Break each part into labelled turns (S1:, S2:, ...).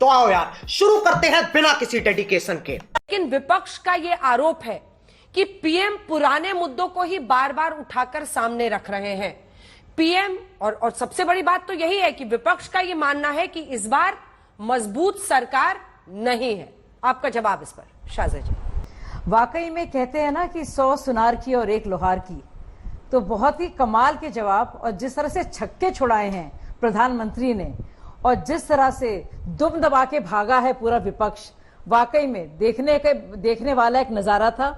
S1: तो आओ यार शुरू करते हैं बिना किसी डेडिकेशन के।
S2: लेकिन विपक्ष का यह आरोप है कि पीएम पुराने मुद्दों को ही बार बार उठाकर सामने रख रहे हैं। पीएम और सबसे बड़ी बात तो यही है कि विपक्ष का यह मानना है कि इस बार मजबूत सरकार नहीं है। आपका जवाब इस पर शाहज़ा जी?
S3: वाकई में कहते हैं ना कि 100 सुनार की और 1 लोहार की, तो बहुत ही कमाल के जवाब। और जिस तरह से छक्के छुड़ाए हैं प्रधानमंत्री ने और जिस तरह से दुम दबा के भागा है पूरा विपक्ष, वाकई में देखने वाला एक नजारा था।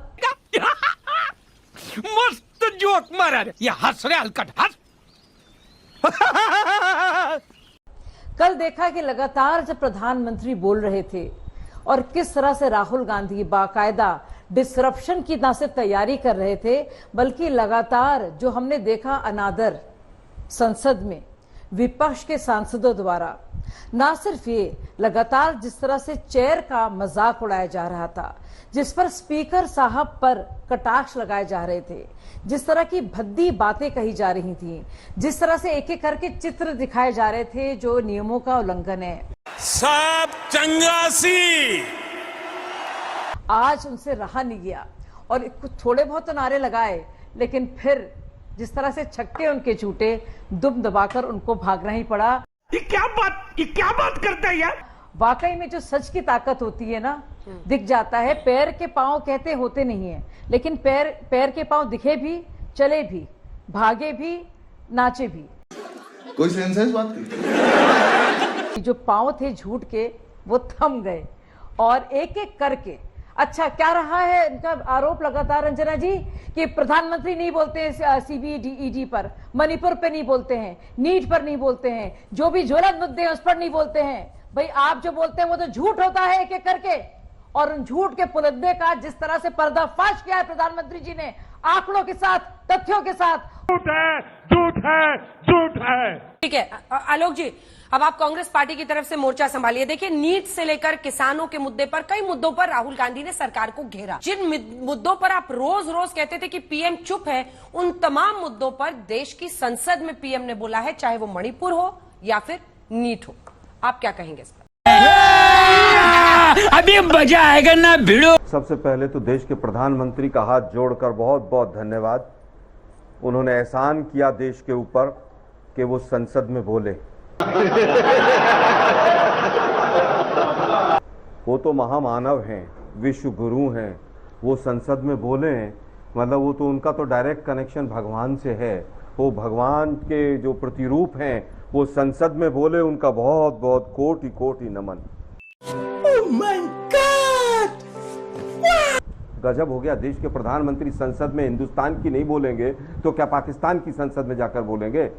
S4: मस्त जोक मारा रे, ये हंस रहे हलकट हंस।
S3: कल देखा कि लगातार जब प्रधानमंत्री बोल रहे थे और किस तरह से राहुल गांधी बाकायदा डिसरप्शन की ना सिर्फ तैयारी कर रहे थे, बल्कि लगातार जो हमने देखा अनादर संसद में विपक्ष के सांसदों द्वारा, ना सिर्फ ये, लगातार जिस तरह से चेयर का मजाक उड़ाया जा रहा था, जिस पर स्पीकर साहब पर कटाक्ष लगाए जा रहे थे, जिस तरह की भद्दी बातें कही जा रही थी, जिस तरह से एक एक करके चित्र दिखाए जा रहे थे जो नियमों का उल्लंघन है,
S4: सब चंगासी
S3: आज उनसे रहा नहीं गया। और कुछ थोड़े बहुत तो नारे लगाए, लेकिन फिर जिस तरह से छक्के उनके छूटे, दुम दबाकर उनको भागना ही पड़ा।
S4: ये क्या बात करता है यार?
S3: वाकई में जो सच की ताकत होती है ना, दिख जाता है। पैर के पांव कहते होते नहीं है, लेकिन पैर के पांव दिखे भी, चले भी, भागे भी, नाचे भी।
S5: कोई सेंस है इस बात की?
S3: जो पांव थे झूठ के, वो थम गए और एक एक करके। अच्छा, क्या रहा है इनका आरोप लगातार रंजना जी कि प्रधानमंत्री नहीं बोलते हैं सीबीडी पर, मणिपुर पे नहीं बोलते हैं, नीट पर नहीं बोलते हैं, जो भी ज्वलंत मुद्दे हैं उस पर नहीं बोलते हैं। भाई आप जो बोलते हैं वो तो झूठ होता है एक एक करके। और उन झूठ के पुलंदे का जिस तरह से पर्दाफाश किया है प्रधानमंत्री जी ने, आंकड़ों के साथ, तथ्यों के साथ।
S4: झूठ है, झूठ है, झूठ है।
S2: ठीक है आलोक जी, अब आप कांग्रेस पार्टी की तरफ से मोर्चा संभालिए। देखिए, नीट से लेकर किसानों के मुद्दे पर, कई मुद्दों पर राहुल गांधी ने सरकार को घेरा। जिन मुद्दों पर आप रोज रोज कहते थे कि पीएम चुप है, उन तमाम मुद्दों पर देश की संसद में पीएम ने बोला है, चाहे वो मणिपुर हो या फिर नीट हो। आप क्या कहेंगे इस पर?
S4: अभी मजा आएगा ना भिड़ो।
S6: सबसे पहले तो देश के प्रधानमंत्री का हाथ जोड़कर बहुत बहुत धन्यवाद। उन्होंने एहसान किया देश के ऊपर कि वो संसद में बोले। वो तो महामानव हैं, विश्व गुरु हैं, वो संसद में बोले, मतलब वो तो, उनका तो डायरेक्ट कनेक्शन भगवान से है। वो भगवान के जो प्रतिरूप हैं, वो संसद में बोले, उनका बहुत बहुत कोटि कोटि नमन।
S4: Oh my God!
S6: गजब हो गया। देश के प्रधानमंत्री संसद में हिंदुस्तान की नहीं बोलेंगे तो क्या पाकिस्तान की संसद में जाकर बोलेंगे?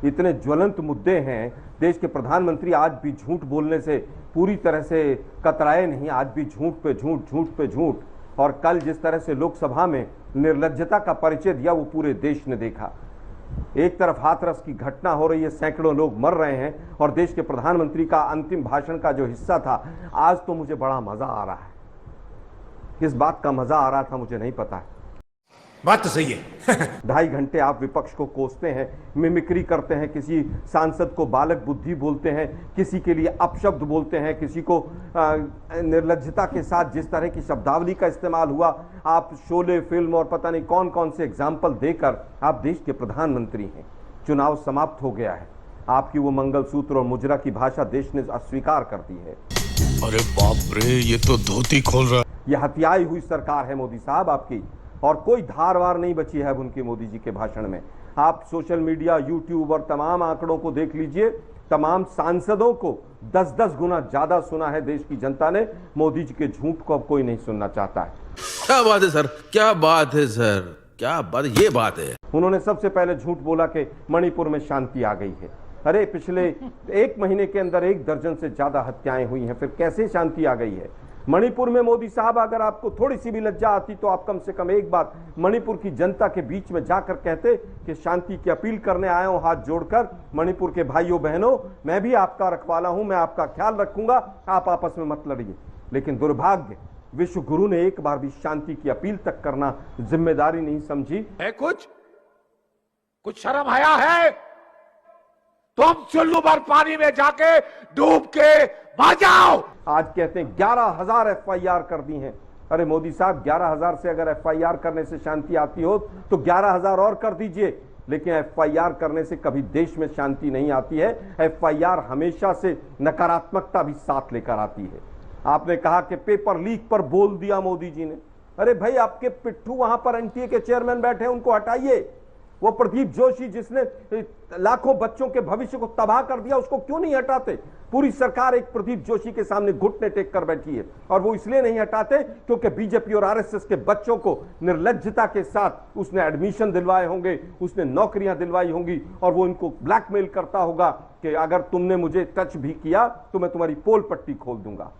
S6: इतने ज्वलंत मुद्दे हैं, देश के प्रधानमंत्री आज भी झूठ बोलने से पूरी तरह से कतराए नहीं। आज भी झूठ पे झूठ, झूठ पे झूठ। और कल जिस तरह से लोकसभा में निर्लज्जता का परिचय दिया, वो पूरे देश ने देखा। एक तरफ हाथरस की घटना हो रही है, सैकड़ों लोग मर रहे हैं, और देश के प्रधानमंत्री का अंतिम भाषण का जो हिस्सा था, आज तो मुझे बड़ा मजा आ रहा है। किस बात का मजा आ रहा था मुझे नहीं पता है।
S4: बात तो सही है।
S6: 2.5 घंटे आप विपक्ष को कोसते हैं, मिमिक्री करते हैं, किसी सांसद को बालक बुद्धि बोलते हैं, किसी के लिए अपशब्द बोलते हैं, किसी को निर्लज्जता के साथ जिस तरह की शब्दावली का इस्तेमाल हुआ, आप शोले फिल्म और पता नहीं कौन कौन से एग्जाम्पल देकर आप देश के प्रधानमंत्री हैं। चुनाव समाप्त हो गया है, आपकी वो मंगलसूत्र और मुजरा की भाषा देश ने अस्वीकार कर दी है।
S4: अरे बाप रे, ये तो धोती खोल रहा है।
S6: यह हत्याई हुई सरकार है मोदी साहब आपकी, और कोई धारवार नहीं बची है अब उनकी मोदी जी के भाषण में। आप सोशल मीडिया, यूट्यूब और तमाम आंकड़ों को देख लीजिए, तमाम सांसदों को 10-10 गुना ज्यादा सुना है देश की जनता ने। मोदी जी के झूठ को अब कोई नहीं सुनना चाहता है।
S7: क्या बात है सर, क्या बात है सर, क्या बात, ये बात है।
S6: उन्होंने सबसे पहले झूठ बोला कि मणिपुर में शांति आ गई है। अरे पिछले 1 महीने के अंदर 1 दर्जन से ज्यादा हत्याएं हुई हैं, फिर कैसे शांति आ गई है? मणिपुर में मोदी साहब, अगर आपको थोड़ी सी भी लज्जा आती तो आप कम से कम एक बार मणिपुर की जनता के बीच में जाकर कहते कि शांति की अपील करने आया हूं हाथ जोड़कर। मणिपुर के भाइयों बहनों, मैं भी आपका रखवाला हूं, मैं आपका ख्याल रखूंगा, आप आपस में मत लड़िए। लेकिन दुर्भाग्य, विश्व गुरु ने एक बार भी शांति की अपील तक करना जिम्मेदारी नहीं समझी
S4: है। कुछ शर्म आया है
S8: तुम चुल्लू भर पानी में जाके डूब के मर जाओ।
S6: आज कहते हैं 11,000 FIR कर दी हैं। अरे मोदी साहब, 11,000 से अगर FIR करने से शांति आती हो तो 11,000 और कर दीजिए, लेकिन FIR करने से कभी देश में शांति नहीं आती है। FIR हमेशा से नकारात्मकता भी साथ लेकर आती है। आपने कहा कि पेपर लीक पर बोल दिया मोदी जी ने। अरे भाई, आपके पिट्ठू वहां पर NTA के चेयरमैन बैठे हैं, उनको हटाइए। वो प्रदीप जोशी जिसने लाखों बच्चों के भविष्य को तबाह कर दिया, उसको क्यों नहीं हटाते? पूरी सरकार एक प्रदीप जोशी के सामने घुटने टेक कर बैठी है, और वो इसलिए नहीं हटाते क्योंकि बीजेपी और RSS के बच्चों को निर्लज्जता के साथ उसने एडमिशन दिलवाए होंगे, उसने नौकरियां दिलवाई होंगी, और वो इनको ब्लैकमेल करता होगा कि अगर तुमने मुझे टच भी किया तो मैं तुम्हारी पोल पट्टी खोल दूंगा।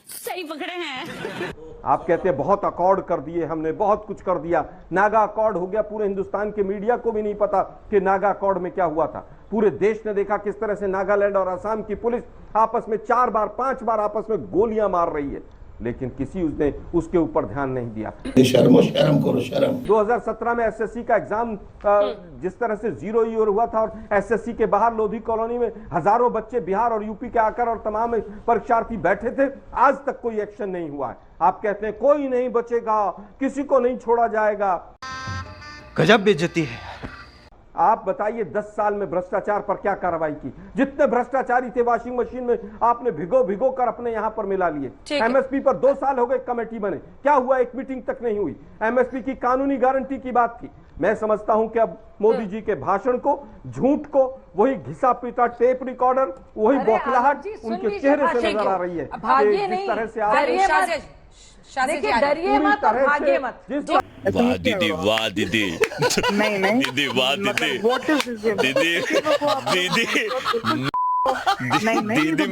S9: सही पकड़े हैं।
S6: आप कहते हैं बहुत अकॉर्ड कर दिए हमने, बहुत कुछ कर दिया, नागा अकॉर्ड हो गया। पूरे हिंदुस्तान के मीडिया को भी नहीं पता कि नागा अकॉर्ड में क्या हुआ था। पूरे देश ने देखा किस तरह से नागालैंड और असम की पुलिस आपस में 4 बार 5 बार आपस में गोलियां मार रही है, लेकिन किसी उसने उसके ऊपर ध्यान नहीं दिया।
S5: शर्म करो शर्म।
S6: 2017 में SSC का एग्जाम जिस तरह से 0 ईयर हुआ था, और SSC के बाहर लोधी कॉलोनी में हजारों बच्चे बिहार और यूपी के आकर और तमाम परीक्षार्थी बैठे थे, आज तक कोई एक्शन नहीं हुआ है। आप कहते हैं कोई नहीं बचेगा, किसी को नहीं छोड़ा जाएगा।
S1: गजब बेइज्जती है।
S6: आप बताइए 10 साल में भ्रष्टाचार पर क्या कार्रवाई की? जितने भ्रष्टाचारी थे वॉशिंग मशीन में आपने भिगो कर अपने यहां पर मिला लिए। MSP पर 2 साल हो गए कमेटी बने, क्या हुआ? एक मीटिंग तक नहीं हुई। MSP की कानूनी गारंटी की बात थी। मैं समझता हूं कि अब मोदी जी के भाषण को, झूठ को, वही घिसा पीटा टेप रिकॉर्डर, वही बौखलाहट उनके चेहरे से नजर आ रही है। जिस तरह से आप
S3: देखिए, डरिए मत और भागिए मत।
S9: वाह दीदी, वाह दीदी, नहीं दीदी, वाह दीदी, दीदी, दीदी, दीदी,